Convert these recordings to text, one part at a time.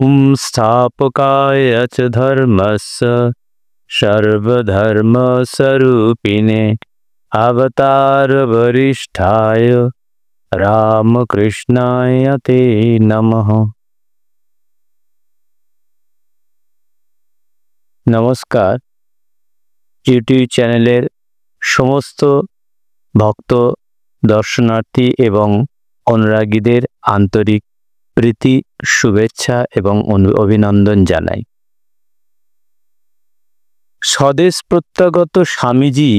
संस्थापकाय च धर्मस्य सर्वधर्मस्वरूपिणे अवतार वरिष्ठाय रामकृष्णाय ते नमः। नमस्कार, ইউটিউব চ্যানেলের সমস্ত ভক্ত দর্শনার্থী এবং অনুরাগীদের আন্তরিক প্রীতি, শুভেচ্ছা এবং অভিনন্দন জানাই। স্বদেশ প্রত্যাগত স্বামীজি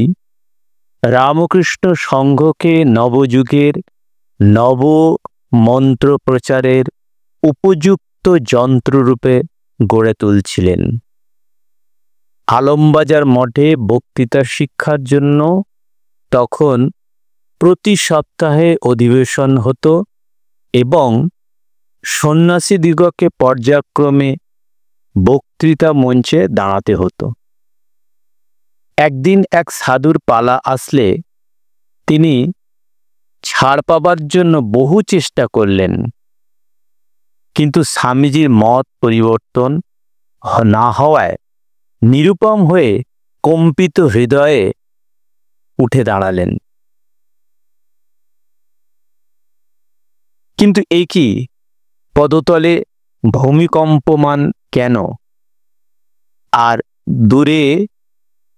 রামকৃষ্ণ সংঘকে নবযুগের নব মন্ত্র প্রচারের উপযুক্ত যন্ত্ররূপে গড়ে তুলছিলেন। আলমবাজার মঠে বক্তৃতা শিক্ষার জন্য তখন প্রতি সপ্তাহে অধিবেশন হতো এবং সন্ন্যাসীদিগকে পর্যায়ক্রমে বক্তৃতা মঞ্চে দাঁড়াতে হতো। একদিন এক সাধুর পালা আসলে তিনি ছাড় পাবার জন্য বহু চেষ্টা করলেন, কিন্তু স্বামীজির মত পরিবর্তন না হওয়ায় নিরুপম হয়ে কম্পিত হৃদয়ে উঠে দাঁড়ালেন। কিন্তু এই কি, পদতলে ভূমিকম্পমান কেন? আর দূরে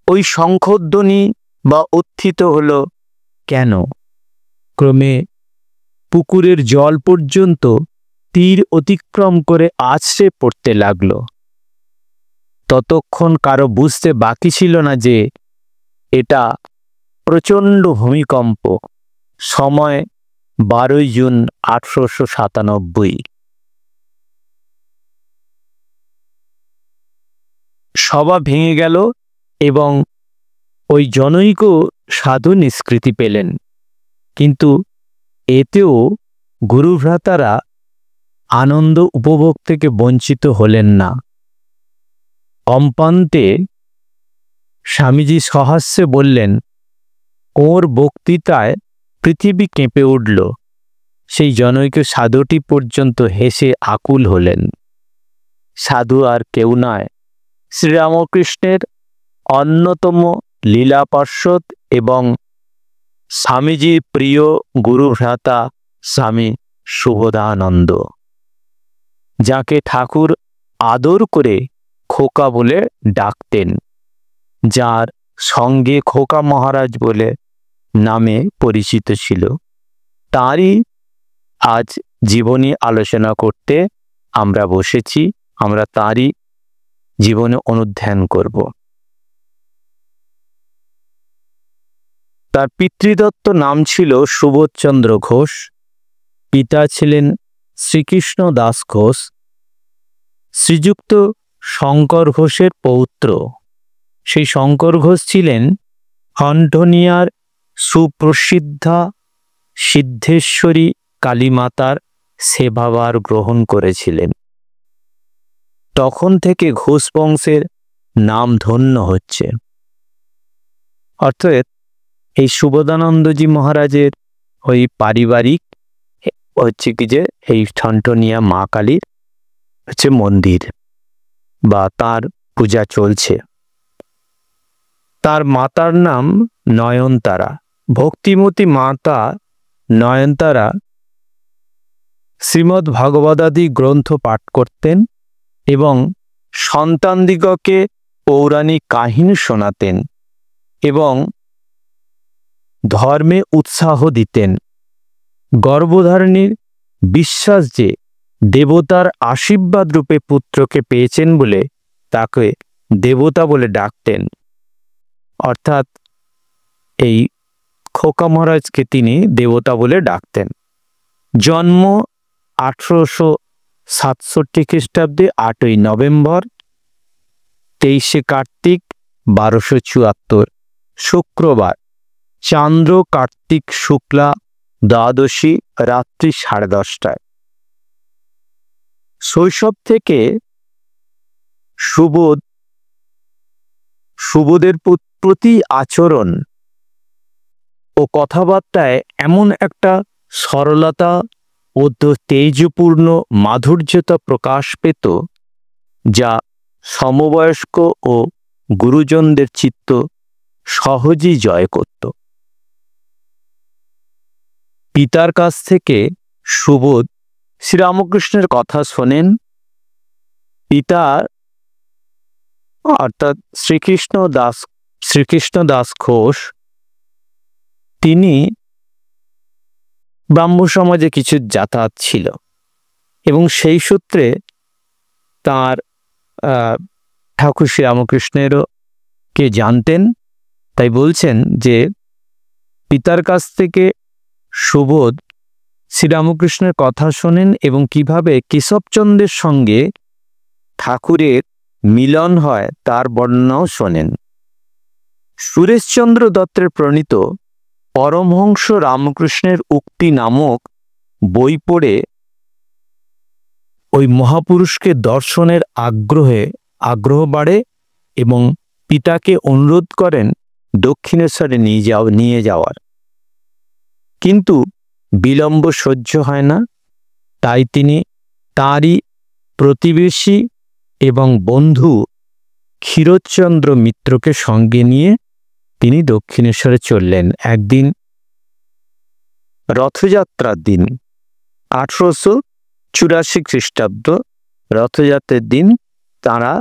ওই শঙ্খধ্বনি বা উত্থিত হলো কেন? ক্রমে পুকুরের জল পর্যন্ত তীর অতিক্রম করে আছড়ে পড়তে লাগল। ততক্ষণ কারো বুঝতে বাকি ছিল না যে এটা প্রচণ্ড ভূমিকম্প। সময় 12 জুন 1897। সভা ভেঙে গেল এবং ওই জনৈক সাধু নিষ্কৃতি পেলেন, কিন্তু এতেও গুরুভ্রাতারা আনন্দ উপভোগ থেকে বঞ্চিত হলেন না। অম্পান্তে স্বামীজি সহাস্যে বললেন, ওর বক্তৃতায় পৃথিবী কেঁপে উঠল। সেই জনৈক সাধুটি পর্যন্ত হেসে আকুল হলেন। সাধু আর কেউ নয়, শ্রীরামকৃষ্ণের অন্যতম লীলা পার্ষদ এবং স্বামীজির প্রিয় গুরুভ্রাতা স্বামী সুবোধানন্দ, যাকে ঠাকুর আদর করে খোকা বলে ডাকতেন, যার সঙ্গে খোকা মহারাজ বলে নামে পরিচিত ছিল। তারই আজ জীবনী আলোচনা করতে আমরা বসেছি। আমরা তারই জীবনে অনুধ্যান করব। তার পিতৃদত্ত নাম ছিল সুবোধচন্দ্র ঘোষ। পিতা ছিলেন শ্রীকৃষ্ণ দাস ঘোষ, শ্রীযুক্ত শঙ্কর ঘোষের পৌত্র। সেই শঙ্কর ঘোষ ছিলেন হন্টনিয়ার সুপ্রসিদ্ধা সিদ্ধেশ্বরী কালীমাতার সেবাভার গ্রহণ করেছিলেন। তখন থেকে ঘোষ বংশের নাম ধন্য হচ্ছে। অর্থাৎ এই সুবোধানন্দজি মহারাজের ওই পারিবারিক হচ্ছে কি যে এই হন্টনিয়া মা কালীর হচ্ছে মন্দির বা তার পূজা চলছে। তার মাতার নাম নয়নতারা। ভক্তিমতী মাতা নয়নতারা শ্রীমদ্ ভাগবতাদি গ্রন্থ পাঠ করতেন এবং সন্তানদিগকে পৌরাণিক কাহিনী শোনাতেন এবং ধর্মে উৎসাহ দিতেন। গর্ভধারিণীর বিশ্বাস যে দেবতার আশীর্বাদ রূপে পুত্রকে পেয়েছেন বলে তাকে দেবতা বলে ডাকতেন। অর্থাৎ এই খোকা মহারাজকে তিনি দেবতা বলে ডাকতেন। জন্ম 1867 খ্রিস্টাব্দে 8ই নভেম্বর, 23শে কার্তিক 1274 শুক্রবার, চান্দ্র কার্তিক শুক্লা দ্বাদশী রাত্রি 10:30টায়। শৈশব থেকে সুবোধের প্রতি আচরণ ও কথাবার্তায় এমন একটা সরলতা তেজপূর্ণ মাধুর্যতা প্রকাশ পেত, যা সমবয়স্ক ও গুরুজনদের চিত্ত সহজেই জয় করত। পিতার কাছ থেকে সুবোধ শ্রীরামকৃষ্ণের কথা শোনেন। পিতা অর্থাৎ শ্রীকৃষ্ণ দাস ঘোষ, তিনি ব্রাহ্ম সমাজে কিছু যাতায়াত ছিল এবং সেই সূত্রে তার ঠাকুর শ্রীরামকৃষ্ণেরও কে জানতেন। তাই বলছেন যে পিতার কাছ থেকে সুবোধ শ্রীরামকৃষ্ণের কথা শোনেন এবং কিভাবে কেশবচন্দ্রের সঙ্গে ঠাকুরের মিলন হয় তার বর্ণনাও শোনেন। সুরেশচন্দ্র দত্তের প্রণীত পরমহংস রামকৃষ্ণের উক্তি নামক বই পড়ে ওই মহাপুরুষকে দর্শনের আগ্রহ বাড়ে এবং পিতাকে অনুরোধ করেন দক্ষিণেশ্বরে নিয়ে যাওয়ার। কিন্তু বিলম্ব সহ্য হয় না, তাই তিনি তাঁরই প্রতিবেশী এবং বন্ধু ক্ষীরোদচন্দ্র মিত্রকে সঙ্গে নিয়ে তিনি দক্ষিণেশ্বরে চললেন। একদিন রথযাত্রার দিন 1884 খ্রিস্টাব্দ রথযাত্রার দিন তাঁরা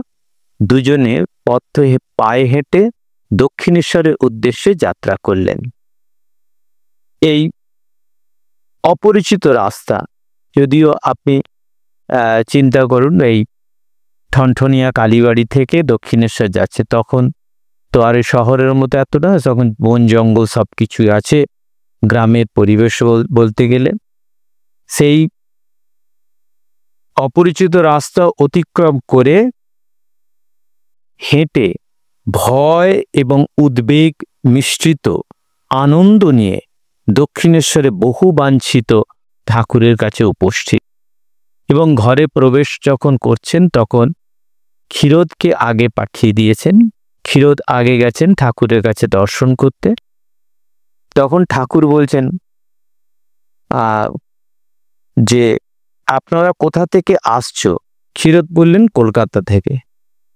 দুজনে পায়ে হেঁটে দক্ষিণেশ্বরের উদ্দেশ্যে যাত্রা করলেন। এই অপরিচিত রাস্তা, যদিও আপনি চিন্তা করুন এই ঠনঠনিয়া কালীবাড়ি থেকে দক্ষিণেশ্বর যাচ্ছে, তখন তো আর শহরের মতো এত না, তখন বন জঙ্গল সব কিছুই আছে, গ্রামের পরিবেশ বলতে গেলে। সেই অপরিচিত রাস্তা অতিক্রম করে হেঁটে ভয় এবং উদ্বেগ মিশ্রিত আনন্দ নিয়ে দক্ষিণেশ্বরে বহু বাঞ্ছিত ঠাকুরের কাছে উপস্থিত এবং ঘরে প্রবেশ যখন করছেন তখন ক্ষীরোদকে আগে পাঠিয়ে দিয়েছেন। ক্ষীরোদ আগে গেছেন ঠাকুরের কাছে দর্শন করতে। তখন ঠাকুর বলছেন যে আপনারা কোথা থেকে আসছো? ক্ষীরোদ বললেন কলকাতা থেকে।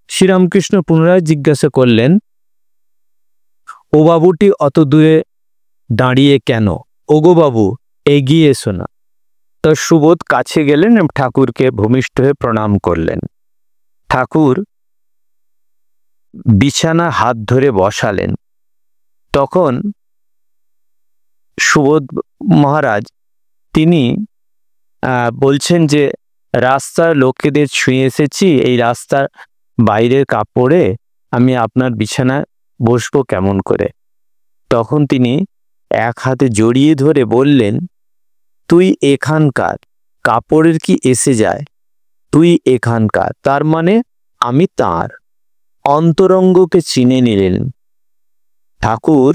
শ্রীরামকৃষ্ণ পুনরায় জিজ্ঞাসা করলেন, ও বাবুটি অত দূরে দাঁড়িয়ে কেন? ওগো বাবু, এগিয়ে এসো না। তো সুবোধ কাছে গেলেন এবং ঠাকুরকে ভূমিষ্ঠ হয়ে প্রণাম করলেন। ঠাকুর বিছানা হাত ধরে বসালেন। তখন সুবোধ মহারাজ তিনি বলছেন যে রাস্তার লোকেদের ছুঁয়ে এসেছি, এই রাস্তার বাইরের কাপড়ে আমি আপনার বিছানায় বসবো কেমন করে? তখন তিনি এক হাতে জড়িয়ে ধরে বললেন, তুই এখানকার, কাপড়ের কি এসে যায়? তুই এখানকার, তার মানে আমি তাঁর। অন্তরঙ্গকে চিনে নিলেন। ঠাকুর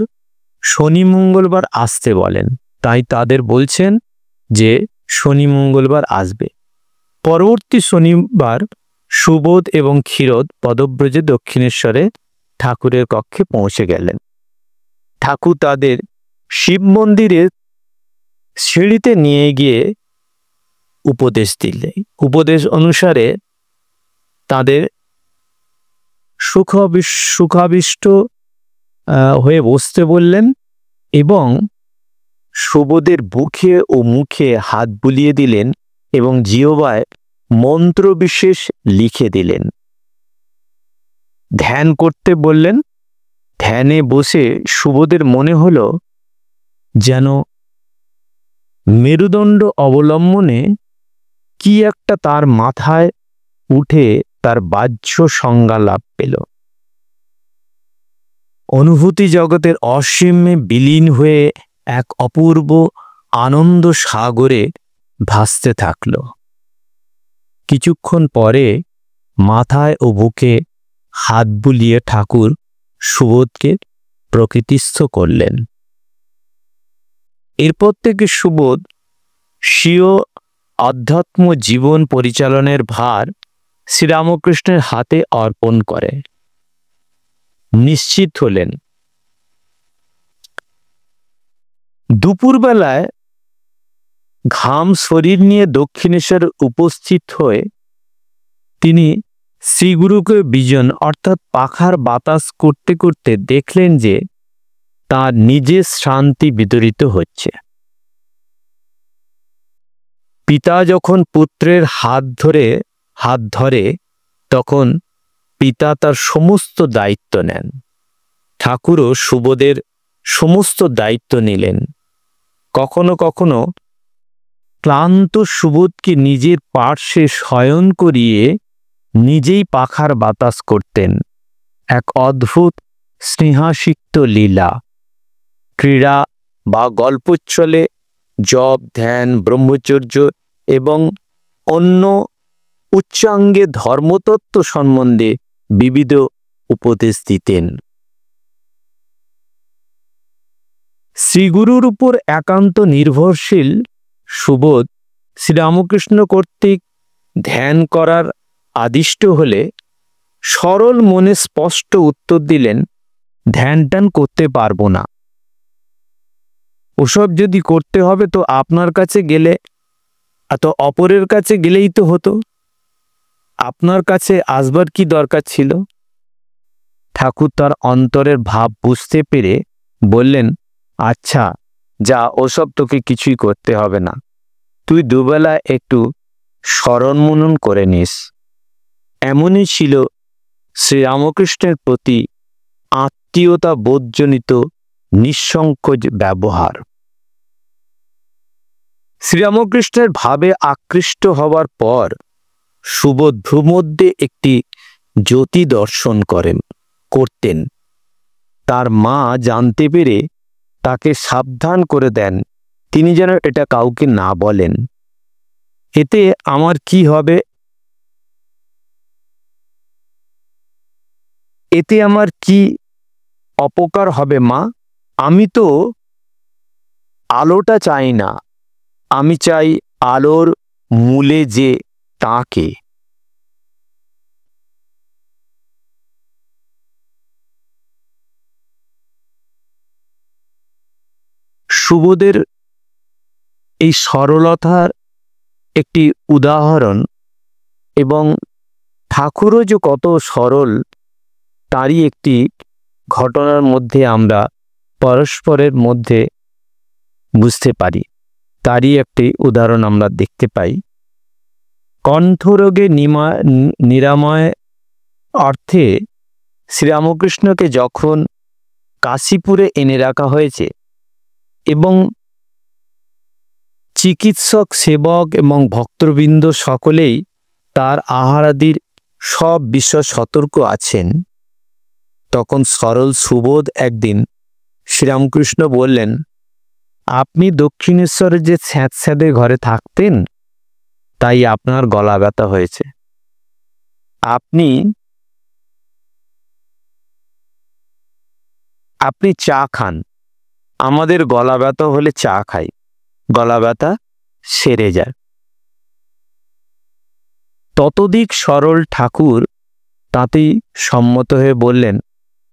শনি মঙ্গলবার আসতে বলেন, তাই তাদের বলছেন যে শনি মঙ্গলবার আসবে। পরবর্তী শনিবার সুবোধ এবং ক্ষীরোদ পদব্রজে দক্ষিণেশ্বরে ঠাকুরের কক্ষে পৌঁছে গেলেন। ঠাকুর তাদের শিব মন্দিরের সিঁড়িতে নিয়ে গিয়ে উপদেশ দিলেন। উপদেশ অনুসারে তাদের সুখাবিষ্ট হয়ে বসতে বললেন এবং সুবোধের বুকে ও মুখে হাত বুলিয়ে দিলেন এবং জিহ্বায় মন্ত্র বিশেষ লিখে দিলেন। ধ্যান করতে বললেন। ধ্যানে বসে সুবোধের মনে হল যেন মেরুদণ্ড অবলম্বনে কি একটা তার মাথায় উঠে তার বাহ্য সংজ্ঞা লাভ পেল। অনুভূতি জগতের অসীমে বিলীন হয়ে এক অপূর্ব আনন্দ সাগরে ভাসতে থাকল। কিছুক্ষণ পরে মাথায় ও বুকে হাত বুলিয়ে ঠাকুর সুবোধকে প্রকৃতিস্থ করলেন। এরপর থেকে সুবোধ স্বীয় আধ্যাত্ম জীবন পরিচালনের ভার শ্রীরামকৃষ্ণের হাতে অর্পণ করে নিশ্চিত হলেন। দুপুরবেলায় ঘাম শরীর নিয়ে দক্ষিণেশ্বর উপস্থিত হয়ে তিনি শ্রীগুরুকে বিজন অর্থাৎ পাখার বাতাস করতে করতে দেখলেন যে তার নিজের শান্তি বিতরিত হচ্ছে। পিতা যখন পুত্রের হাত ধরে তখন পিতা তার সমস্ত দায়িত্ব নেন। ঠাকুরও সুবোধের সমস্ত দায়িত্ব নিলেন। কখনো কখনো ক্লান্ত সুবোধকে নিজের পার্শ্বে শয়ন করিয়ে নিজেই পাখার বাতাস করতেন। এক অদ্ভুত স্নেহাসিক্ত লীলা। ক্রীড়া বা গল্পচ্ছলে জপ, ধ্যান, ব্রহ্মচর্য এবং অন্য উচ্চাঙ্গে ধর্মতত্ত্ব সম্বন্ধে বিবিধ উপদেশ দিতেন। শ্রীগুরুর উপর একান্ত নির্ভরশীল সুবোধ শ্রীরামকৃষ্ণ কর্তৃক ধ্যান করার আদিষ্ট হলে সরল মনে স্পষ্ট উত্তর দিলেন, ধ্যান টান করতে পারবো না। ওসব যদি করতে হবে তো আপনার কাছে গেলে, তো অপরের কাছে গেলেই তো হতো। আপনার কাছে আসবার কি দরকার ছিল? ঠাকুর তার অন্তরের ভাব বুঝতে পেরে বললেন, আচ্ছা যা, ওসব তোকে কিছুই করতে হবে না। তুই দুবেলা একটু স্মরণ মনন করে নিস। এমনই ছিল শ্রীরামকৃষ্ণের প্রতি আত্মীয়তা বোধজনিত নিঃসংকোচ ব্যবহার। শ্রীরামকৃষ্ণের ভাবে আকৃষ্ট হবার পর সুবোধ ভ্রুমধ্যে একটি জ্যোতি দর্শন করতেন। তার মা জানতে পেরে তাকে সাবধান করে দেন তিনি যেন এটা কাউকে না বলেন। এতে আমার কি হবে? এতে আমার কি অপকার হবে মা? আমি তো আলোটা চাই না, আমি চাই আলোর মূলে যে তাকে। সুবোধের এই সরলতার একটি উদাহরণ এবং ঠাকুরও যে কত সরল তারই একটি ঘটনার মধ্যে আমরা পরস্পরের মধ্যে বুঝতে পারি। তারই একটি উদাহরণ আমরা দেখতে পাই। কণ্ঠরোগে নিরাময় অর্থে শ্রীরামকৃষ্ণকে যখন কাশীপুরে এনে রাখা হয়েছে এবং চিকিৎসক, সেবক এবং ভক্তবৃন্দ সকলেই তার আহারাদির সব বিষয় সতর্ক আছেন, তখন সরল সুবোধ একদিন শ্রীরামকৃষ্ণ বললেন, আপনি দক্ষিণেশ্বরে যে স্যাঁতস্যাঁতে ঘরে থাকতেন তাই আপনার গলা ব্যথা হয়েছে। আপনি চা খান, আমাদের গলা ব্যথা হলে চা খাই, গলা ব্যথা সেরে যায়। ততোধিক সরল ঠাকুর তাতেই সম্মত হয়ে বললেন,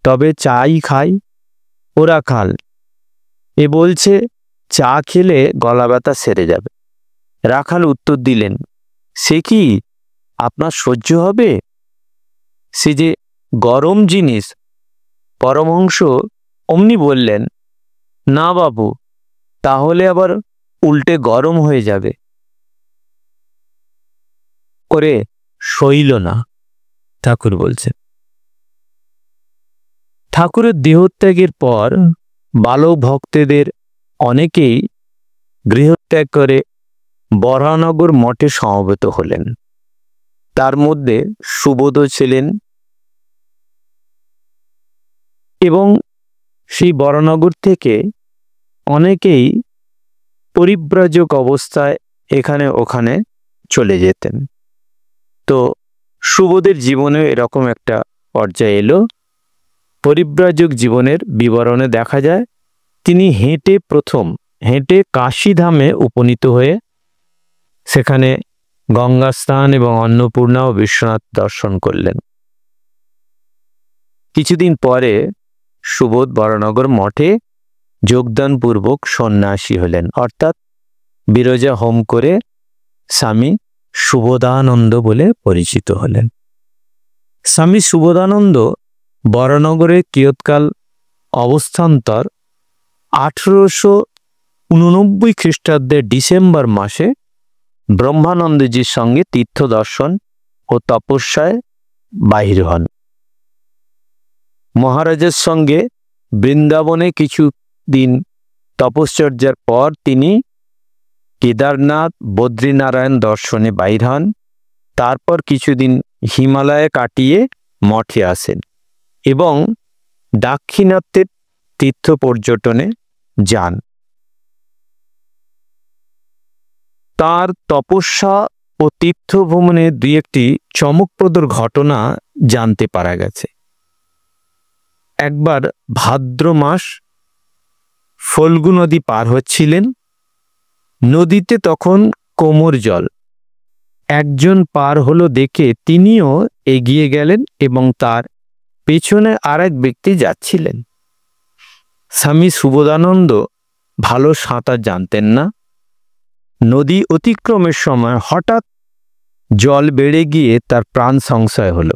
তবে চাই খাই, ওরা খাল। এ বলছে চা খেলে গলা ব্যথা সেরে যাবে। রাখাল উত্তর দিলেন, সে কি আপনার সহ্য হবে? সে যে গরম জিনিস। পরমহংস অমনি বললেন, না বাবু, তাহলে আবার উল্টে গরম হয়ে যাবে। ওরে সইল না, ঠাকুর বলছেন। ঠাকুরের দেহত্যাগের পর বালক ভক্তদের অনেকেই গৃহত্যাগ করে বরাহনগর মঠে সমবেত হলেন। তার মধ্যে সুবোধও ছিলেন এবং সেই বরাহনগর থেকে অনেকেই পরিব্রাজক অবস্থায় এখানে ওখানে চলে যেতেন। তো সুবোধের জীবনে এরকম একটা পর্যায়ে এলো। পরিব্রাজক জীবনের বিবরণে দেখা যায় তিনি হেঁটে কাশীধামে উপনীত হয়ে সেখানে গঙ্গা স্নান এবং অন্নপূর্ণা ও বিশ্বনাথ দর্শন করলেন। কিছুদিন পরে সুবোধ বরাহনগর মঠে যোগদানপূর্বক সন্ন্যাসী হলেন, অর্থাৎ বিরজা হোম করে স্বামী সুবোধানন্দ বলে পরিচিত হলেন। স্বামী সুবোধানন্দ বরানগরে কিয়ৎকাল অবস্থান্তর 1889 খ্রিস্টাব্দের ডিসেম্বর মাসে ব্রহ্মানন্দজির সঙ্গে তীর্থ দর্শন ও তপস্যায় বাহির হন। মহারাজের সঙ্গে বৃন্দাবনে কিছু দিন তপশ্চর্যার পর তিনি কেদারনাথ বদ্রীনারায়ণ দর্শনে বাহির হন। তারপর কিছুদিন হিমালয়ে কাটিয়ে মঠে আসেন এবং দাক্ষিণাত্যের তীর্থ পর্যটনে যান। তার তপস্যা ও তীর্থ ভ্রমণে দুই একটি চমকপ্রদ ঘটনা জানতে পারা গেছে। একবার ভাদ্র মাস ফল্গু নদী পার হচ্ছিলেন। নদীতে তখন কোমর জল। একজন পার হলো দেখে তিনিও এগিয়ে গেলেন এবং তার পেছনে আরেক ব্যক্তি যাচ্ছিলেন। স্বামী সুবোধানন্দ ভালো সাঁতার জানতেন না। নদী অতিক্রমের সময় হঠাৎ জল বেড়ে গিয়ে তার প্রাণ সংশয় হল।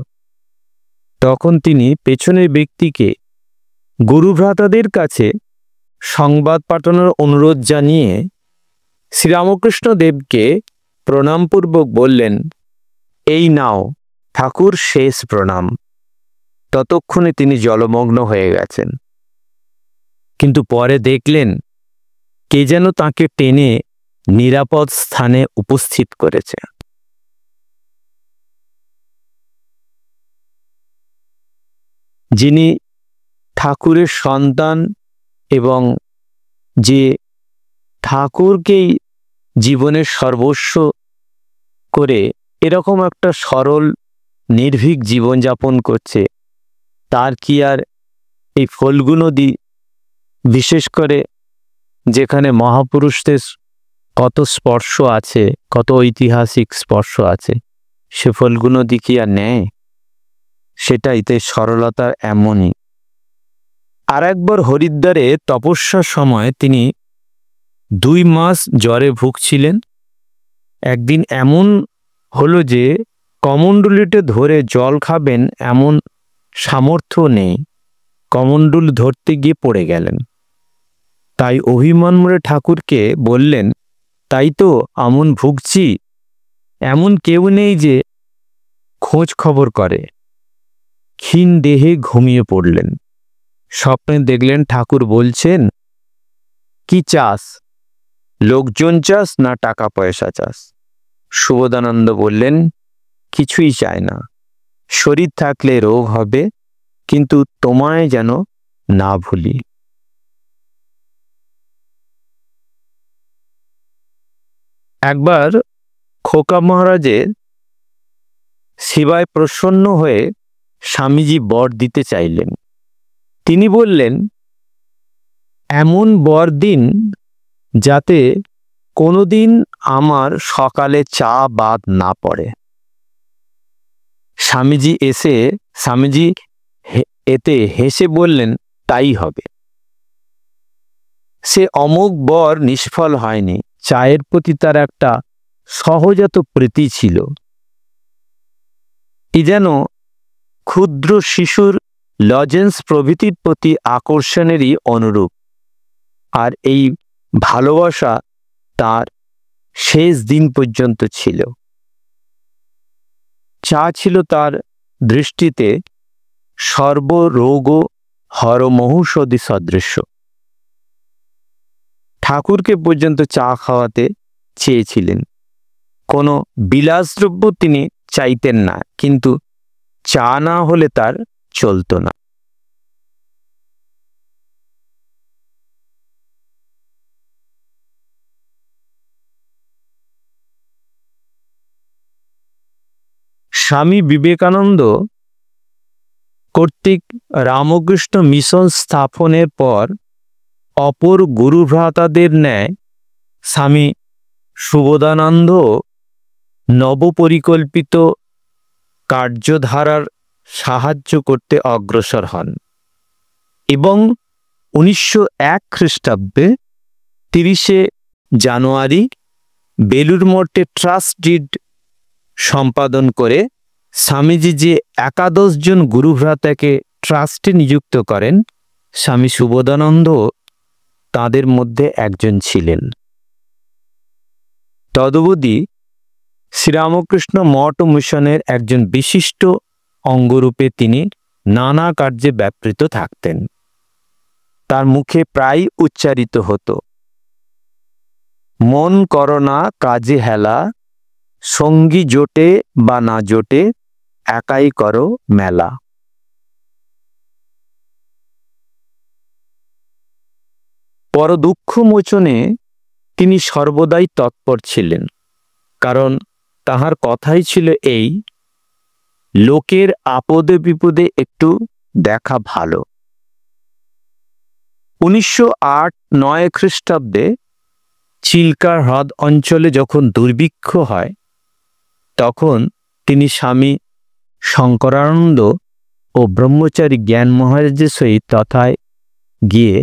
তখন তিনি পেছনের ব্যক্তিকে গুরুভ্রাতাদের কাছে সংবাদ পাঠানোর অনুরোধ জানিয়ে শ্রীরামকৃষ্ণ দেবকে প্রণামপূর্বক বললেন, এই নাও ঠাকুর, শেষ প্রণাম। ততক্ষণে তিনি জলমগ্ন হয়ে গেছেন। কিন্তু পরে দেখলেন কে যেন তাকে টেনে নিরাপদ স্থানে উপস্থিত করেছে। যিনি ঠাকুরের সন্তান এবং যে ঠাকুরকেই জীবনের সর্বস্ব করে এরকম একটা সরল নির্ভীক জীবনযাপন করছে, তার কি আর এই ফল্গু নদী, বিশেষ করে যেখানে মহাপুরুষদের কত স্পর্শ আছে, কত ঐতিহাসিক স্পর্শ আছে, সে ফল্গু নদী কি আর নেয়? সেটাই তাই সরলতার এমনই। আর একবার হরিদ্বারে তপস্যার সময় তিনি 2 মাস জ্বরে ভুগছিলেন। একদিন এমন হলো যে কমণ্ডলুটি ধরে জল খাবেন এমন সামর্থ্য নেই। কমণ্ডল ধরতে গিয়ে পড়ে গেলেন। তাই অভিমান করে ঠাকুরকে বললেন, তাই তো আমন ভুগছি, এমন কেউ নেই যে খোঁজ খবর করে। ক্ষীণ দেহে ঘুমিয়ে পড়লেন। স্বপ্নে দেখলেন ঠাকুর বলছেন, কি চাস, লোকজন চাস না টাকা পয়সা চাস? সুবোধানন্দ বললেন, কিছুই চায় না। শরীর থাকলে রোগ হবে, কিন্তু তোমায় যেন না ভুলি। একবার খোকা মহারাজের সেবায় প্রসন্ন হয়ে স্বামীজি বর দিতে চাইলেন। তিনি বললেন, এমন বর দিন যাতে কোনোদিন আমার সকালে চা বাদ না পড়ে। স্বামীজি এতে হেসে বললেন, তাই হবে। সে অমোঘ বর নিষ্ফল হয়নি। চায়ের প্রতি তার একটা সহজাত প্রীতি ছিল। এ যেন ক্ষুদ্র শিশুর লজেন্স প্রভৃতির প্রতি আকর্ষণেরই অনুরূপ। আর এই ভালোবাসা তার শেষ দিন পর্যন্ত ছিল। চা ছিল তার দৃষ্টিতে সর্বরোগ হরমহৌষধি সদৃশ্য। ঠাকুরকে পর্যন্ত চা খাওয়াতে চেয়েছিলেন। কোনো বিলাসদ্রব্য তিনি চাইতেন না, কিন্তু চা না হলে তার চলত না। স্বামী বিবেকানন্দ কর্তৃক রামকৃষ্ণ মিশন স্থাপনের পর অপর গুরুভ্রাতাদের ন্যায় স্বামী সুবোধানন্দ নবপরিকল্পিত কার্যধারার সাহায্য করতে অগ্রসর হন এবং 1901 খ্রিস্টাব্দে 30 জানুয়ারি বেলুড় মঠে ট্রাস্ট ডিড সম্পাদন করে স্বামীজি যে 11 জন গুরুভ্রাতাকে ট্রাস্টে নিযুক্ত করেন, স্বামী সুবোধানন্দ তাদের মধ্যে একজন ছিলেন। তদবধি শ্রীরামকৃষ্ণ মঠ ও মিশনের একজন বিশিষ্ট অঙ্গরূপে তিনি নানা কার্যে ব্যাপৃত থাকতেন। তার মুখে প্রায় উচ্চারিত হতো, মন করো না কাজে হেলা, সঙ্গী জোটে বা না জোটে, একাই করো মেলা। পর দুঃখ মোচনে তিনি সর্বদাই তৎপর ছিলেন, কারণ তাহার কথাই ছিল এই, লোকের আপদে বিপদে একটু দেখা ভালো। 1908-9 খ্রিস্টাব্দে চিল্কার হ্রদ অঞ্চলে যখন দুর্ভিক্ষ হয়, তখন তিনি স্বামী শঙ্করানন্দ ও ব্রহ্মচারী জ্ঞান মহারাজের সহিত তথায় গিয়ে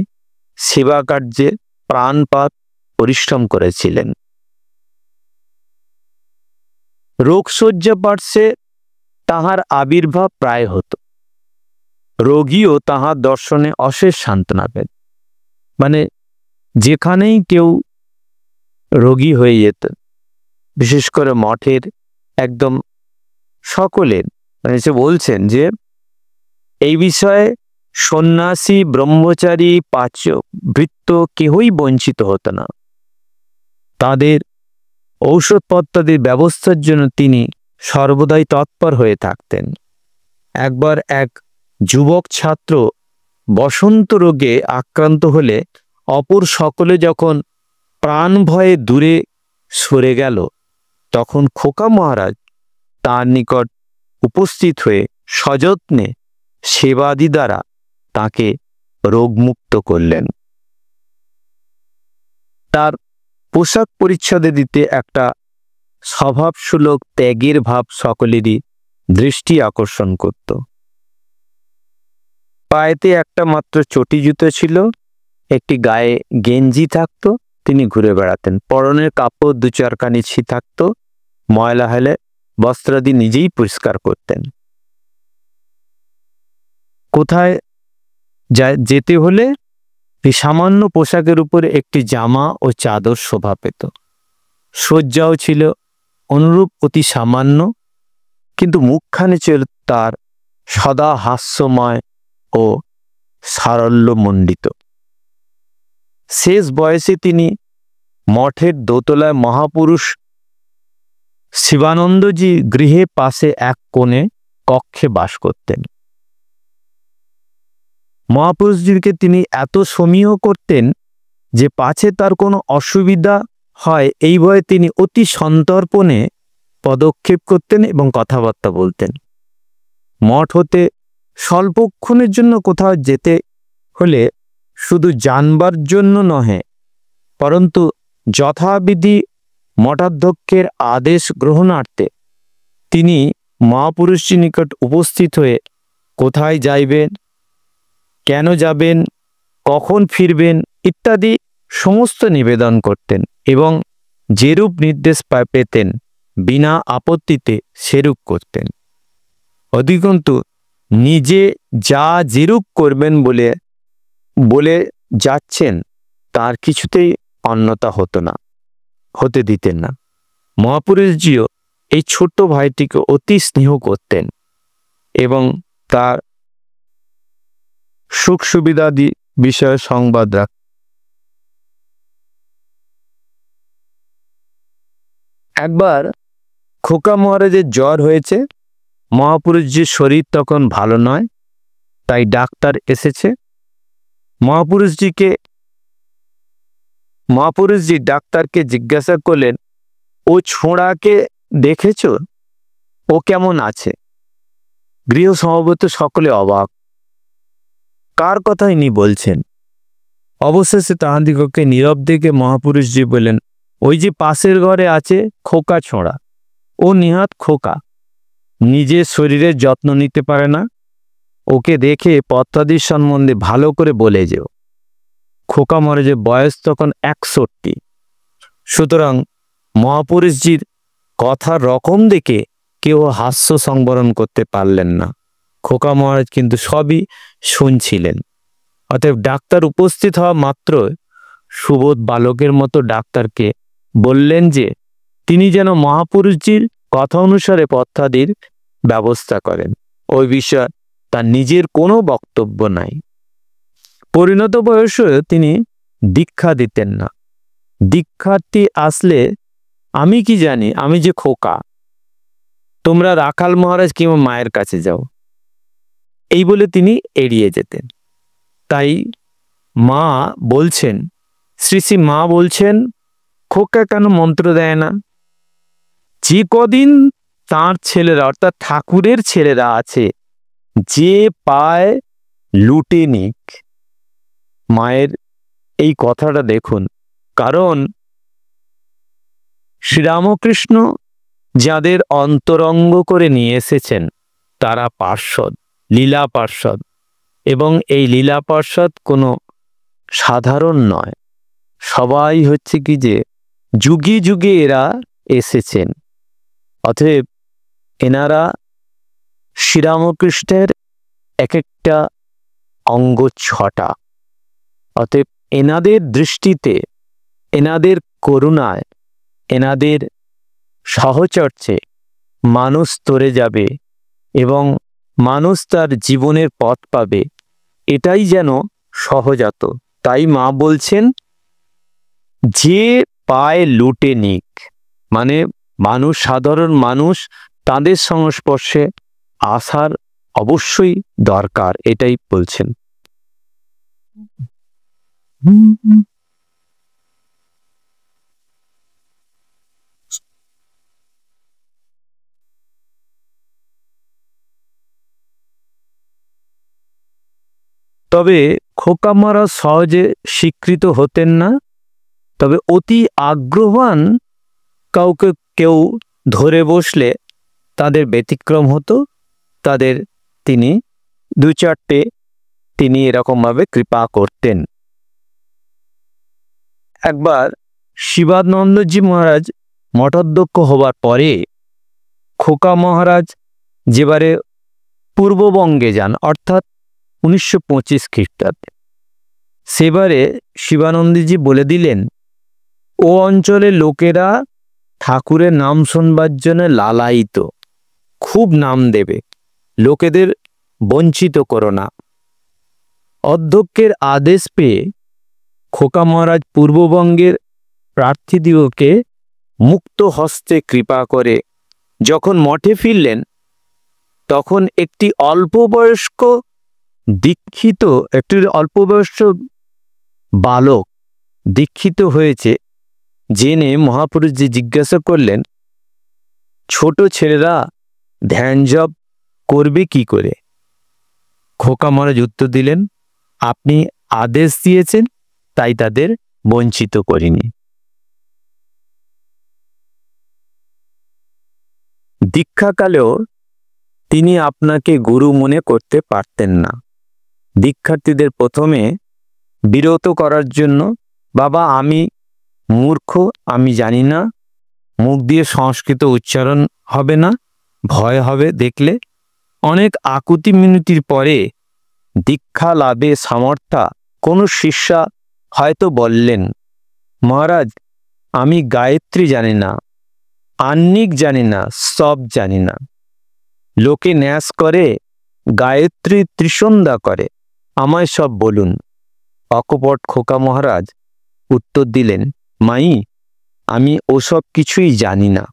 সেবা কার্যে প্রাণপাত পরিশ্রম করেছিলেন। রোগশয্যা পার্শ্বে তাহার আবির্ভাব প্রায় হতো। রোগীও তাহার দর্শনে অশেষ সান্ত্বনা পেত। মানে যেখানেই কেউ রোগী হয়ে যেত, বিশেষ করে মঠের একদম সকলের, মানে সে বলছেন যে এই বিষয়ে সন্ন্যাসী, ব্রহ্মচারী, পাচক, ভৃত্য কেহই বঞ্চিত হতো না। তাদের ঔষধপত্রাদির ব্যবস্থার জন্য তিনি সর্বদাই তৎপর হয়ে থাকতেন। একবার এক যুবক ছাত্র বসন্ত রোগে আক্রান্ত হলে অপর সকলে যখন প্রাণ ভয়ে দূরে সরে গেল, তখন খোকা মহারাজ তার নিকট উপস্থিত হয়ে সযত্নে সেবাদি দ্বারা তাকে রোগমুক্ত করলেন। তার পোশাক পরিচ্ছদে দিতে একটা স্বভাবসুলভ ত্যাগের ভাব সকলেরই দৃষ্টি আকর্ষণ করত। পায়েতে একটা মাত্র চটি জুতো ছিল, একটি গায়ে গেঞ্জি থাকতো, তিনি ঘুরে বেড়াতেন। পরনের কাপড় 2-4 খানি ছি থাকত, ময়লা হলে বস্ত্রাদি নিজেই পরিষ্কার করতেন। কোথায় যেতে হলে এই সামান্য পোশাকের উপরে একটি জামা ও চাদর শোভা পেত। সজ্জাও ছিল অনুরূপ অতি সামান্য, কিন্তু মুখখানে ছিল তার সদা হাস্যময় ও সারল্যমণ্ডিত। শেষ বয়সে তিনি মঠের দোতলায় মহাপুরুষ শিবানন্দজি গৃহে পাশে এক কোণে কক্ষে বাস করতেন। মহাপুরুষজিকে তিনি এত সমীহ করতেন যে পাছে তার কোনো অসুবিধা হয় এই ভয়ে তিনি অতি সন্তর্পণে পদক্ষেপ করতেন এবং কথাবার্তা বলতেন। মঠ হতে স্বল্পক্ষণের জন্য কোথাও যেতে হলে শুধু জানবার জন্য নহে, পরন্তু যথাবিধি মঠাধ্যক্ষের আদেশ গ্রহণার্থে তিনি মহাপুরুষজির নিকট উপস্থিত হয়ে কোথায় যাইবেন, কেন যাবেন, কখন ফিরবেন ইত্যাদি সমস্ত নিবেদন করতেন এবং যেরূপ নির্দেশ পেতেন বিনা আপত্তিতে সেরূপ করতেন। অধিকন্তু নিজে যা যেরূপ করবেন বলে যাচ্ছেন তার কিছুতেই অন্যতা হতে দিতেন না। মহাপুরুষজিও এই ছোট্ট ভাইটিকে অতি স্নেহ করতেন এবং তার সুখ সুবিধাদি বিষয়ে সংবাদ রাখতেন। একবার খোকা মহারাজের জ্বর হয়েছে, মহাপুরুষজির শরীর তখন ভালো নয়, তাই ডাক্তার এসেছে। মহাপুরুষজি ডাক্তারকে জিজ্ঞাসা করলেন, ও ছোঁড়াকে দেখেছ, ও কেমন আছে? গৃহ সমবেত সকলে অবাক, কার কথা ইনি বলছেন? অবশেষে তাহাদিগকে নীরব দেখে মহাপুরুষজি বললেন, ওই যে পাশের ঘরে আছে খোকা ছোঁড়া, ও নিহাত খোকা, নিজের শরীরের যত্ন নিতে পারে না, ওকে দেখে পথ্যাদির সম্বন্ধে ভালো করে বলে যেও। খোকা মহারাজের বয়স তখন 61, সুতরাং মহাপুরুষজির কথার রকম দেখে কেউ হাস্য সংবরণ করতে পারলেন না। খোকা মহারাজ কিন্তু সবই শুনছিলেন। অতএব ডাক্তার উপস্থিত হওয়া মাত্র সুবোধ বালকের মতো ডাক্তারকে বললেন যে তিনি যেন মহাপুরুষজির কথা অনুসারে পথ্যাদির ব্যবস্থা করেন। ওই বিষয়ে তার নিজের কোনো বক্তব্য নাই। পরিণত বয়সে তিনি দীক্ষা দিতেন না। দীক্ষার্থী আসলে আমি কি জানি, আমি যে খোকা, তোমরা রাখাল মহারাজ কিংবা মায়ের কাছে যাও, এই বলে তিনি এড়িয়ে যেতেন। তাই মা বলছেন, শ্রী শ্রী মা বলছেন, খোকা কেন মন্ত্র দেয় না? যে কদিন তার ছেলেরা অর্থাৎ ঠাকুরের ছেলেরা আছে, যে পায় লুটে নিক। মায়ের এই কথাটা দেখুন, কারণ শ্রীরামকৃষ্ণ যাদের অন্তরঙ্গ করে নিয়ে এসেছেন তারা পার্ষদ, লীলা পার্ষদ, এবং এই লীলা পার্ষদ কোনো সাধারণ নয়। সবাই হচ্ছে কি যে যুগে যুগে এরা এসেছেন। অতএব এনারা শ্রীরামকৃষ্ণের এক একটা অঙ্গ ছটা। অতএব এনাদের দৃষ্টিতে, এনাদের করুণায়, এনাদের সহচর্যে মানুষ তরে যাবে এবং মানুষ তার জীবনের পথ পাবে, এটাই যেন সহজাত। তাই মা বলছেন যে পায় লুটে নিক, মানে মানুষ, সাধারণ মানুষ, তাদের সংস্পর্শে আসার অবশ্যই দরকার, এটাই বলছেন। তবে খোকা মহারাজ সহজে স্বীকৃত হতেন না। তবে অতি আগ্রহবান কাউকে কেউ ধরে বসলে তাদের ব্যতিক্রম হতো, তাদের তিনি দু চারটে তিনি এরকমভাবে কৃপা করতেন। একবার শিবানন্দজি মহারাজ মঠাধ্যক্ষ হবার পরে খোকা মহারাজ যেবারে পূর্ববঙ্গে যান, অর্থাৎ 1925 খ্রিস্টাব্দে, সেবারে শিবানন্দজি বলে দিলেন ও অঞ্চলের লোকেরা ঠাকুরের নাম শুনবার জন্য লালায়িত, খুব নাম দেবে, লোকেদের বঞ্চিত করো না। অধ্যক্ষের আদেশ পেয়ে খোকা মহারাজ পূর্ববঙ্গের প্রার্থীদিগকে মুক্ত হস্তে কৃপা করে যখন মঠে ফিরলেন, তখন একটি অল্পবয়স্ক দীক্ষিত, একটি অল্পবয়স্ক বালক দীক্ষিত হয়েছে জেনে মহাপুরুষজি জিজ্ঞাসা করলেন, ছোট ছেলেরা ধ্যান জপ করবে কি করে? খোকা মহারাজ উত্তর দিলেন, আপনি আদেশ দিয়েছেন তাই তাদের বঞ্চিত করিনি। দীক্ষাকালেও তিনি আপনাকে গুরু মনে করতে পারতেন না। দীক্ষার্থীদের প্রথমে বিরত করার জন্য, বাবা আমি মূর্খ, আমি জানি না, মুখ দিয়ে সংস্কৃত উচ্চারণ হবে না, ভয় হবে দেখলে, অনেক আকুতি মিনতির পরে দীক্ষা লাভে সামর্থ্য কোনো শিষ্যা হয়তো বললেন, মহারাজ আমি গায়ত্রী জানি না, আহ্নিক জানি না, সব জানি না, লোকে ন্যাস করে, গায়ত্রী ত্রিসন্ধ্যা করে, আমায় সব বলুন। অকপট খোকা মহারাজ উত্তর দিলেন, মাই আমি ওসব কিছুই জানি না,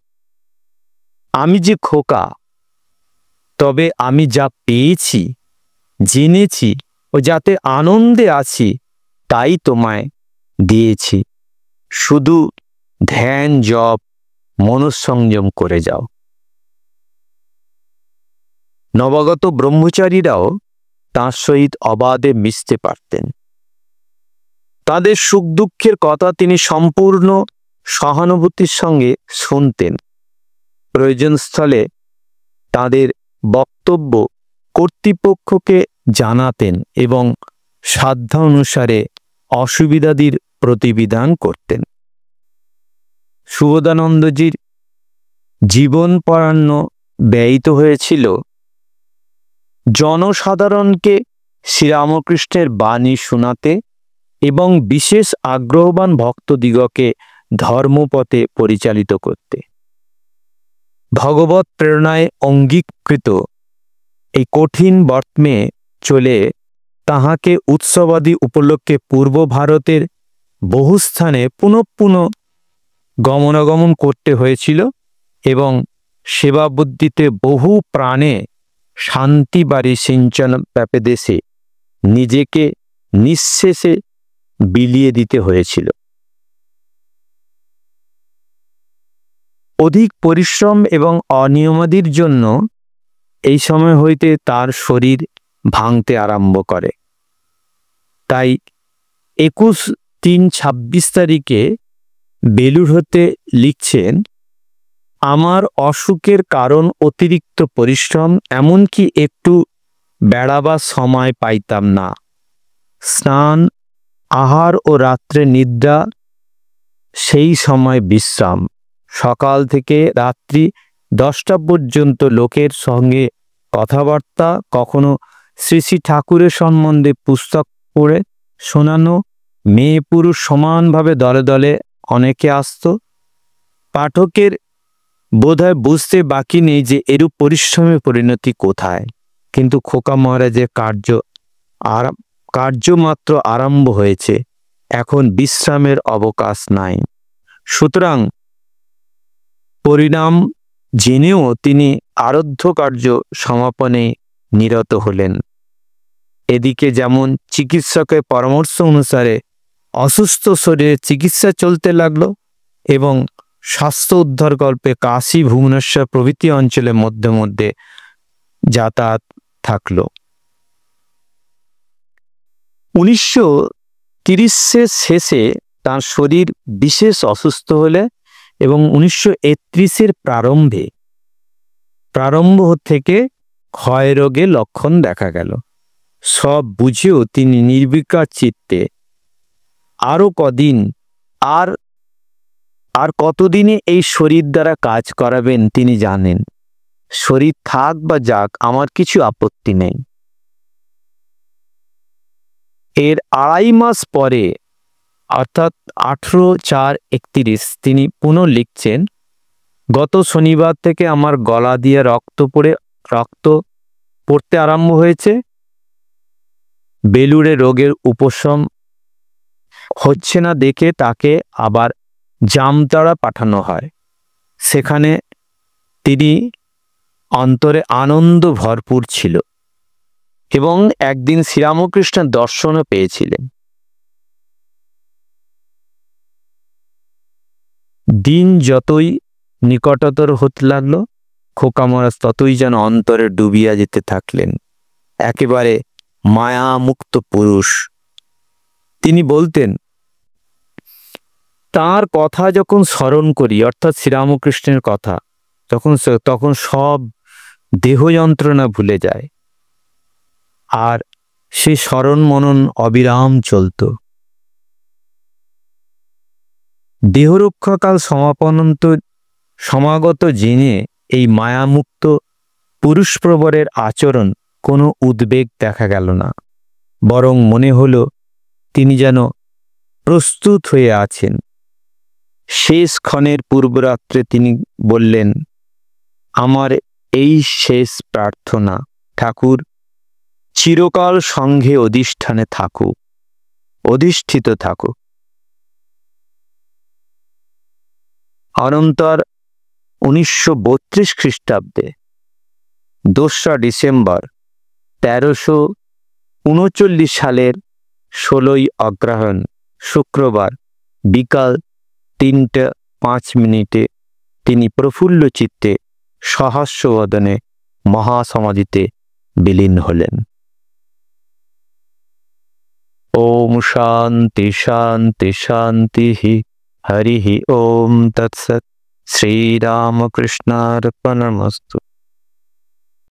আমি যে খোকা, তবে আমি যা পেয়েছি, জেনেছি ও যাতে আনন্দে আছি তাই তোমায় দিয়েছি, শুধু ধ্যান জপ মনঃসংযম করে যাও। নবাগত ব্রহ্মচারীরাও তাঁর সহিত অবাধে মিশতে পারতেন। তাদের সুখ দুঃখের কথা তিনি সম্পূর্ণ সহানুভূতির সঙ্গে শুনতেন। প্রয়োজনস্থলে তাদের বক্তব্য কর্তৃপক্ষকে জানাতেন এবং সাধ্য অনুসারে অসুবিধাদির প্রতিবিধান করতেন। সুবোধানন্দজির জীবন পরান্ন ব্যয়িত হয়েছিল জনসাধারণকে শ্রীরামকৃষ্ণের বাণী শোনাতে এবং বিশেষ আগ্রহবান ভক্তদিগকে ধর্মপথে পরিচালিত করতে। ভগবৎ প্রেরণায় অঙ্গীকৃত এই কঠিন বর্তমে চলে তাহাকে উৎসবাদি উপলক্ষে পূর্ব ভারতের বহু স্থানে পুনঃ পুনঃ গমনাগমন করতে হয়েছিল এবং সেবা বুদ্ধিতে বহু প্রাণে শান্তি বাড়ি সিঞ্চন ব্যাপে দেশে নিজেকে নিঃশেষে বিলিয়ে দিতে হয়েছিল। অধিক পরিশ্রম এবং অনিয়মাদির জন্য এই সময় হইতে তার শরীর ভাঙতে আরম্ভ করে। তাই 21/3/26 তারিখে বেলুড় হতে লিখছেন, আমার অসুখের কারণ অতিরিক্ত পরিশ্রম, এমনকি একটু বেড়াবার সময় পাইতাম না। স্নান, আহার ও রাত্রে নিদ্রা, সেই সময় বিশ্রাম। সকাল থেকে রাত্রি 10টা পর্যন্ত লোকের সঙ্গে কথাবার্তা, কখনো শ্রী শ্রী ঠাকুরের সম্বন্ধে পুস্তক পড়ে শোনানো, মেয়ে পুরুষ সমানভাবে দলে দলে অনেকে আসত। পাঠকের বোধহয় বুঝতে বাকি নেই যে এরূপ পরিশ্রমের পরিণতি কোথায়, কিন্তু খোকা মহারাজের কার্য মাত্র আরম্ভ হয়েছে, এখন বিশ্রামের অবকাশ নাই। সুতরাং পরিণাম জেনেও তিনি আরাধ্য কার্য সমাপনে নিরত হলেন। এদিকে যেমন চিকিৎসকের পরামর্শ অনুসারে অসুস্থ শরীরে চিকিৎসা চলতে লাগলো এবং স্বাস্থ্য উদ্ধারকল্পে কাশী, ভুবনেশ্বর প্রভৃতি অঞ্চলের মধ্যে মধ্যে যাতায়াত থাকলো। 1930-এর শেষে তার শরীর বিশেষ অসুস্থ হলে এবং 1931-এর প্রারম্ভ থেকে ক্ষয় রোগের লক্ষণ দেখা গেল। সব বুঝেও তিনি নির্বিকার চিত্তে আরো কদিন আর কতদিনে এই শরীর দ্বারা কাজ করাবেন তিনি জানেন। শরীর থাক বা যাক, আমার কিছু আপত্তি নেই। এর 2.5 মাস পরে অর্থাৎ 18/4/31 তিনি পুনঃ লিখছেন, গত শনিবার থেকে আমার গলা দিয়ে রক্ত পড়তে আরম্ভ হয়েছে। বেলুড়ে রোগের উপশম হচ্ছে না দেখে তাকে আবার জামতাড়া পাঠানো হয়। সেখানে তিনি অন্তরে আনন্দ ভরপুর ছিল এবং একদিন শ্রীরামকৃষ্ণের দর্শনও পেয়েছিলেন। দিন যতই নিকটতর হতে লাগলো, খোকা মহারাজ ততই যেন অন্তরে ডুবিয়া যেতে থাকলেন, একেবারে মায়ামুক্ত পুরুষ। তিনি বলতেন, তার কথা যখন স্মরণ করি, অর্থাৎ শ্রীরামকৃষ্ণের কথা, তখন সব দেহ যন্ত্রণা ভুলে যায়, আর সে স্মরণ মনন অবিরাম চলত। দেহরক্ষাকাল সমাগত জেনে এই মায়ামুক্ত পুরুষপ্রবরের আচরণ কোনো উদ্বেগ দেখা গেল না, বরং মনে হলো তিনি যেন প্রস্তুত হয়ে আছেন। শেষ ক্ষণের পূর্বরাত্রে তিনি বললেন, আমার এই শেষ প্রার্থনা, ঠাকুর চিরকাল সঙ্গে অধিষ্ঠিত থাকুক। অনন্তর 1932 খ্রিস্টাব্দে 2রা ডিসেম্বর 1339 সালের 16ই অগ্রহায়ণ শুক্রবার বিকাল 3:05 তিনি প্রফুল্ল চিত্তে সহাস্যবদনে মহাসমাধিতে বিলীন হলেন। ওম শান্তি শান্তি শান্তি। হরি ওম তৎসৎ। শ্রীরামকৃষ্ণার্পণমস্তু।